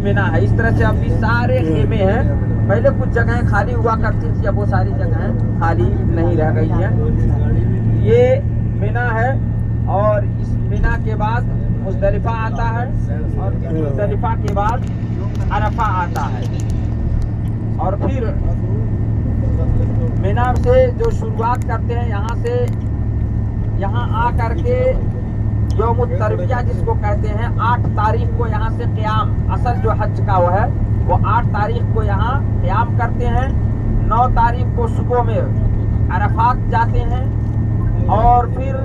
مینا ہے. اس طرح سے اب بھی سارے خیمے ہیں. پہلے کچھ جگہیں خالی ہوا کرتی تھی, اب وہ ساری جگہیں خالی نہیں رہ گئی ہیں. یہ مینا ہے. اور اس مینا کے بعد مزدلفہ آتا ہے, اور مزدلفہ کے بعد عرفہ آتا ہے. اور پھر مینا سے جو شروعات کرتے ہیں یہاں سے, یہاں آ کر کے یوم الترویہ جس کو کہتے ہیں, 8 تاریخ کو یہاں سے قیام, اصل جو حج کا وہ ہے وہ 8 تاریخ کو یہاں قیام کرتے ہیں. 9 تاریخ کو صبح میں عرفات جاتے ہیں, اور پھر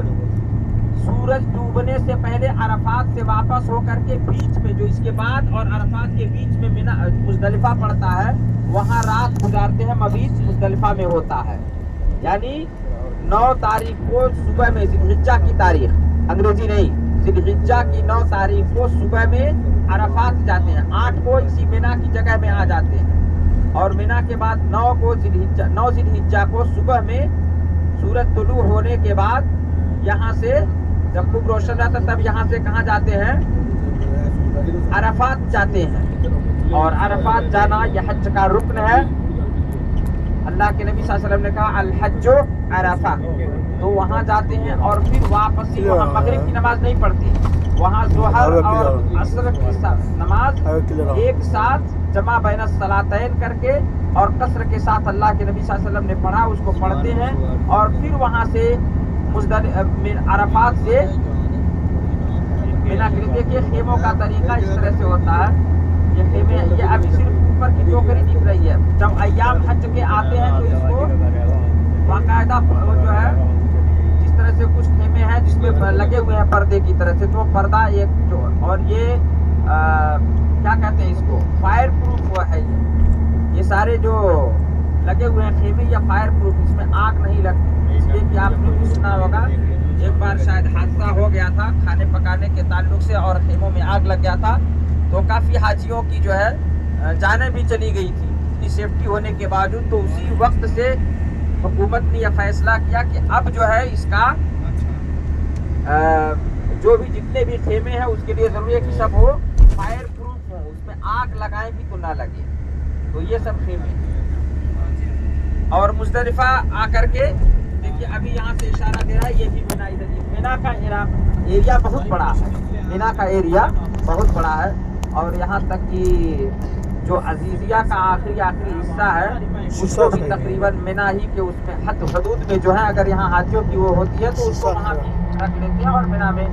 سورج ڈوبنے سے پہلے عرفات سے واپس ہو کر کے بیچ میں, جو اس کے بعد اور عرفات کے بیچ میں مزدلفہ پڑتا ہے, وہاں رات گزارتے ہیں. مبیت مزدلفہ میں ہوتا ہے. یعنی 9 تاریخ کو صبح میں, ذی الحجہ کی تاریخ, انگریزی نہیں, ذی الحجہ کی 9 تاریخ کو صبح میں عرفات جاتے ہیں. 8 کو اسی مینا کی جگہ میں آ جاتے ہیں, اور مینا کے بعد 9 ذی الحجہ کو صبح میں سورج طلوع ہونے کے بعد یہاں سے جب خوب روشن رہتا تب یہاں سے کہاں جاتے ہیں, عرفات جاتے ہیں. اور عرفات جانا یہ حج کا رکن ہے. اللہ کے نبی صلی اللہ علیہ وسلم نے کہا الحج عرفہ, تو وہاں جاتے ہیں. اور پھر واپسی وہاں مغرب کی نماز نہیں پڑھتی, وہاں ظہر اور عصر کی نماز ایک ساتھ جمع بین الصلاتین کر کے اور قصر کے ساتھ اللہ کے نبی صلی اللہ علیہ وسلم نے پڑھا اس کو پڑھتے ہیں. اور پھر وہاں سے عرفات سے مینا کے لیے. دیکھیے خیموں کا طریقہ اس طرح سے ہوتا ہے. یہ خیمے, یہ ابھی صرف اوپر کی ٹوکری دکھ رہی ہے. جب ایام حج کے آتے ہیں تو اس کو باقاعدہ وہ جو ہے, جس طرح سے کچھ خیمے ہیں جس میں لگے ہوئے ہیں پردے کی طرح سے, تو پردہ ایک جو, اور یہ کیا کہتے ہیں اس کو, فائر پروف وہ ہے. یہ سارے جو لگے ہوئے ہیں خیمے یا فائر پروف, اس میں آگ نہیں لگتی. اس لیے کہ آپ نے بھی سنا ہوگا ایک بار شاید حادثہ ہو گیا تھا کھانے پکانے کے تعلق سے, اور خیموں میں آگ لگ گیا تھا, تو کافی حاجیوں کی جو ہے جانیں بھی چلی گئی تھی. اتنی سیفٹی ہونے کے باوجود تو اسی وقت سے حکومت نے یہ فیصلہ کیا کہ اب جو ہے اس کا جو بھی جتنے بھی خیمے ہیں اس کے لیے ضروری ہے کہ سب ہو فائر پروف ہو, اس میں آگ لگائیں بھی تو نہ لگے. تو یہ سب خیمے. اور مزدلفہ آ کر کے دیکھیے ابھی یہاں سے اشارہ دے رہا ہے, یہ بھی مینا ادھر. مینا کا ایریا بہت بڑا ہے, مینا کا ایریا بہت بڑا ہے. اور یہاں تک کہ جو عزیزیہ کا آخری حصہ ہے اس کو بھی تقریباً مینا ہی کے اس میں حدود میں جو ہے, اگر یہاں حاجیوں کی وہ ہوتی ہے تو اس کو وہاں بھی رکھ لیتے ہیں, اور مینا میں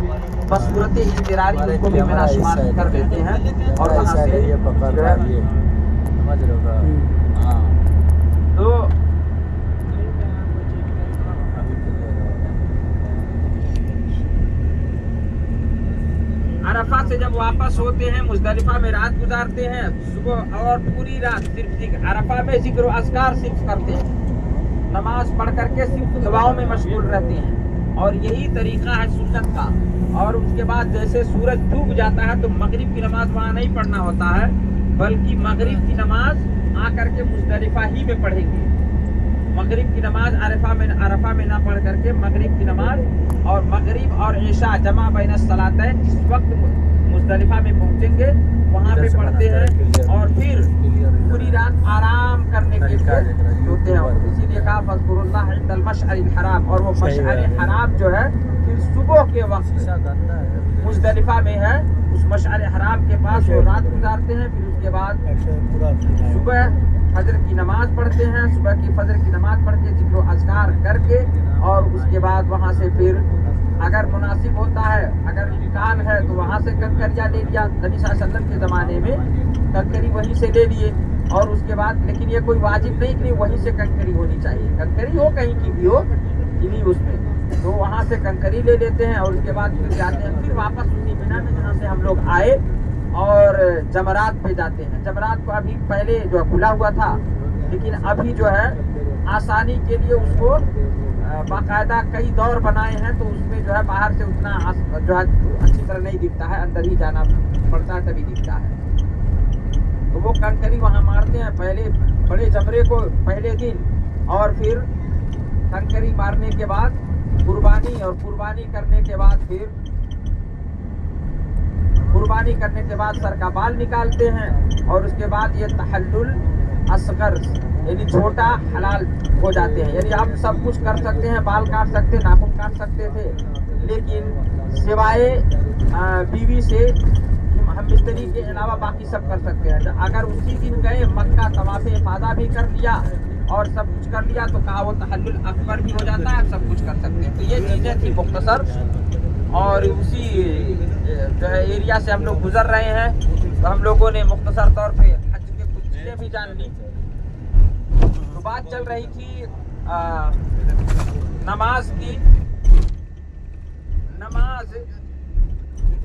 بصورت اضطراری اس کو بھی مینا شمار کر دیتے ہیں. اور وہاں سے تو عرفات سے جب واپس ہوتے ہیں مزدلفہ میں رات گزارتے ہیں, صبح اور پوری رات صرف عرفہ میں ذکر و اذکار صرف کرتے ہیں, نماز پڑھ کر کے صرف دعاؤں میں مشغول رہتے ہیں. اور یہی طریقہ ہے سنت کا. اور اس کے بعد جیسے سورج ڈوب جاتا ہے تو مغرب کی نماز وہاں نہیں پڑھنا ہوتا ہے, بلکہ مغرب کی نماز آ کر کے مزدلفہ ہی میں پڑھیں گے. مغرب کی نماز عرفہ میں نہ پڑھ کر کے مغرب کی نماز, اور مغرب اور عشاء جمع بین الصلاتین جس وقت مزدلفہ میں پہنچیں گے وہاں پہ پڑھتے ہیں. اور پھر پوری رات آرام کرنے کے لیے سوتے ہیں. اسی لیے کہا فاذکروا اللہ عند المشعر الحرام, اور وہ مشعر حرام جو ہے پھر صبح کے وقت مزدلفہ میں ہے, اس مشعر حرام کے پاس وہ رات گزارتے ہیں. پھر اس کے بعد صبح فجر کی نماز پڑھتے ہیں. صبح کی فجر کی نماز پڑھ کے ذکر و اذکار کر کے, اور اس کے بعد وہاں سے پھر اگر مناسب ہوتا ہے, اگر امکان ہے تو وہاں سے کنکریاں لے لیا. نبی صلی اللہ علیہ وسلم کے زمانے میں کنکری وہیں سے لے لیے, اور اس کے بعد لیکن یہ کوئی واجب نہیں کہ وہیں سے کنکری ہونی چاہیے, کنکری ہو کہیں کی بھی ہو کنی اس میں, تو وہاں سے کنکری لے لیتے ہیں. اور اس کے بعد پھر جاتے ہیں پھر واپس اسی مینا میں جہاں سے ہم لوگ آئے, اور جمرات پہ جاتے ہیں. جمرات کو ابھی پہلے جو کھلا ہوا تھا, لیکن ابھی جو ہے آسانی کے لیے اس کو باقاعدہ کئی دور بنائے ہیں, تو اس میں جو ہے باہر سے اتنا جو ہے اچھی طرح نہیں دکھتا ہے, اندر ہی جانا پڑتا ہے تبھی دکھتا ہے. تو وہ کنکری وہاں مارتے ہیں پہلے بڑے جمرے کو پہلے دن, اور پھر کنکری مارنے کے بعد قربانی, اور قربانی کرنے کے بعد پھر قربانی کرنے کے بعد سر کا بال نکالتے ہیں اور اس کے بعد یہ تحلل اصغر یعنی چھوٹا حلال ہو جاتے ہیں. یعنی آپ سب کچھ کر سکتے ہیں, بال کاٹ سکتے, ناخن کاٹ سکتے تھے, لیکن سوائے بیوی سے ہم مستری کے علاوہ باقی سب کر سکتے ہیں. اگر اسی دن گئے مکہ طواف افاضہ بھی کر لیا اور سب کچھ کر لیا تو کہا وہ تحلل اکبر بھی ہو جاتا ہے, سب کچھ کر سکتے ہیں. تو یہ چیزیں تھی مختصر, اور اسی جو ہے ایریا سے ہم لوگ گزر رہے ہیں تو ہم لوگوں نے مختصر طور پہ حج کے کچھ چیزیں بھی جان لی. تو بات چل رہی تھی نماز کی. نماز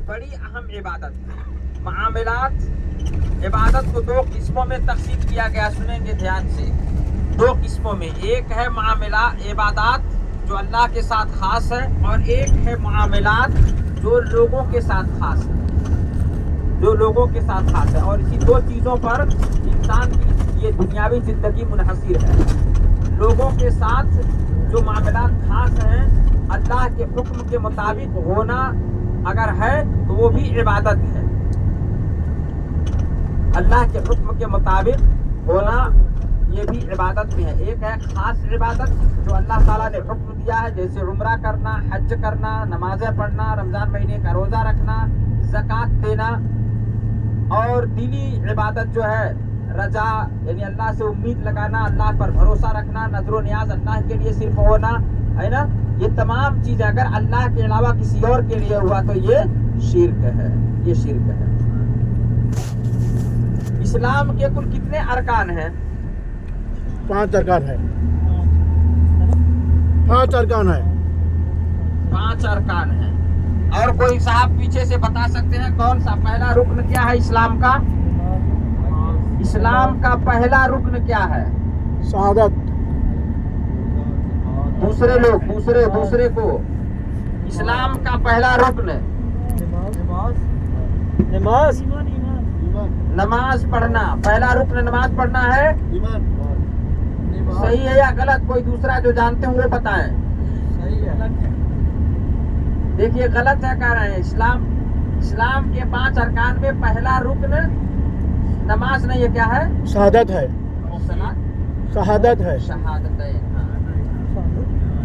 بڑی اہم عبادت ہے. معاملات عبادت کو دو قسموں میں تقسیم کیا گیا, سنیں گے دھیان سے, دو قسموں میں. ایک ہے معاملات عبادات جو اللہ کے ساتھ خاص ہے, اور ایک ہے معاملات جو لوگوں کے ساتھ خاص ہے, جو لوگوں کے ساتھ خاص ہے. اور اسی دو چیزوں پر انسان کی یہ دنیاوی زندگی منحصر ہے. لوگوں کے ساتھ جو معاملات خاص ہیں, اللہ کے حکم کے مطابق ہونا اگر ہے تو وہ بھی عبادت ہے. اللہ کے حکم کے مطابق ہونا یہ بھی عبادت میں ہے. ایک ہے خاص عبادت جو اللہ تعالیٰ نے حکم دیا ہے, جیسے عمرہ کرنا, حج کرنا, نمازیں پڑھنا, رمضان مہینے کا روزہ رکھنا, زکوٰۃ دینا. اور دلی عبادت جو ہے رجا یعنی اللہ سے امید لگانا, اللہ پر بھروسہ رکھنا, نظر و نیاز اللہ کے لیے صرف ہونا ہے نا. یہ تمام چیزیں اگر اللہ کے علاوہ کسی اور کے لیے ہوا تو یہ شرک ہے, یہ شرک ہے. اسلام کے کل کتنے ارکان ہیں؟ 5 ارکان ہے. 5 ارکان ہے. 5 ارکان ہیں. اور کوئی صاحب پیچھے سے بتا سکتے ہیں کون سا پہلا رکن کیا ہے اسلام کا؟ اسلام کا پہلا رکن کیا ہے؟ شہادت. دوسرے لوگ دوسرے کو اسلام کا پہلا رکن نماز پڑھنا. پہلا رکن نماز پڑھنا ہے. صحیح ہے یا غلط؟ کوئی دوسرا جو جانتے ہیں وہ بتائیں. دیکھیے غلط ہے کہہ رہے ہیں. اسلام کے 5 ارکان میں پہلا رکن نماز نہیں ہے. کیا ہے؟ شہادت ہے. شہادت ہے. شہادتین.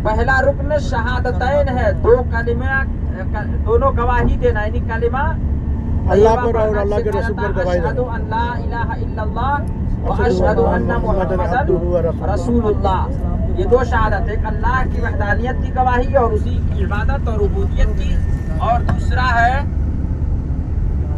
پہلا رکن شہادتین ہے. 2 کلمہ, دونوں گواہی دینا, یعنی کلمہ اللہ پر اور اللہ کے رسول پر گواہی دینا. اشہد ان لا الہ الا اللہ و اشہد ان محمد رسول اللہ. یہ 2 شہادت, ایک اللہ کی وحدانیت کی گواہی اور اسی کی عبادت اور عبودیت کی, اور دوسرا ہے